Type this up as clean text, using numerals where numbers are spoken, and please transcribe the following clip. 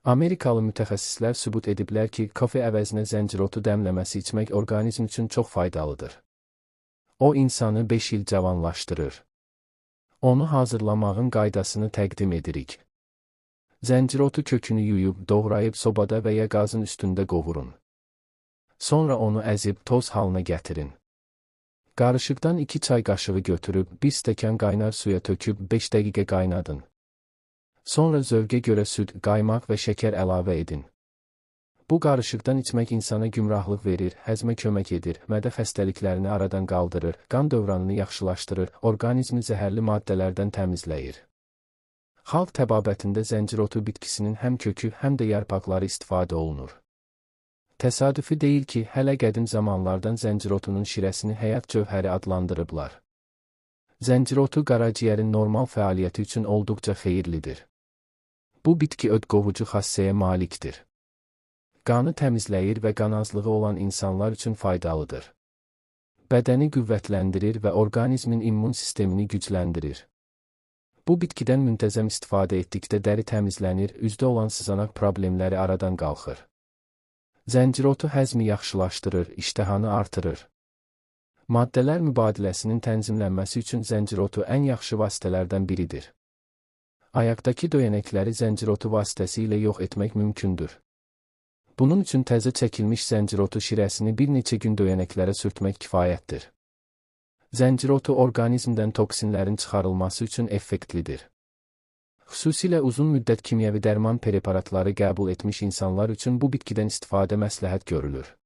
Amerikalı mütəxəssislər sübut ediblər ki, kafe əvəzinə zəncirotu dəmləməsi içmək orqanizm üçün çox faydalıdır. O, insanı 5 il cavanlaşdırır. Onu hazırlamağın qaydasını təqdim edirik. Zəncirotu kökünü yuyub, doğrayıb sobada və ya qazın üstündə qovurun. Sonra onu əzib toz halına gətirin. Qarışıqdan 2 çay qaşığı götürüb, 1 stəkan qaynar suya töküb 5 dəqiqə qaynadın. Sonra zövqə görə süd, qaymaq və şəkər əlavə edin. Bu qarışıqdan içmək insana gümrahlıq verir, həzmə kömək edir, mədə xəstəliklərini aradan qaldırır, qan dövranını yaxşılaşdırır, orqanizmi zəhərli maddələrdən təmizləyir. Xalq təbabətində zəncirotu bitkisinin həm kökü, həm də yarpaqları istifadə olunur. Təsadüfi deyil ki, hələ qədim zamanlardan zəncirotunun şirəsini həyat cövhəri adlandırıblar. Zəncirotu qaraciyərin normal fəaliyyəti üçün olduqca xeyirlidir. Bu bitki ödqovucu xassəyə malikdir. Qanı təmizləyir və qan azlığı olan insanlar üçün faydalıdır. Bədəni qüvvətləndirir və orqanizmin immun sistemini gücləndirir. Bu bitkidən müntəzəm istifadə etdikdə dəri təmizlənir, üzdə olan sızanaq problemləri aradan qalxır. Zəncirotu həzmi yaxşılaşdırır, iştəhanı artırır. Maddələr mübadiləsinin tənzimlənməsi üçün zəncirotu ən yaxşı vasitələrdən biridir. Ayaqdakı döyənəkləri zəncirotu vasitəsilə yox etmək mümkündür. Bunun üçün təzə çəkilmiş zəncirotu şirəsini bir neçə gün döyənəklərə sürtmək kifayətdir. Zəncirotu orqanizmdən toksinlərin çıxarılması üçün effektlidir. Xüsusilə uzun müddət kimyəvi dərman preparatları qəbul etmiş insanlar üçün bu bitkidən istifadə məsləhət görülür.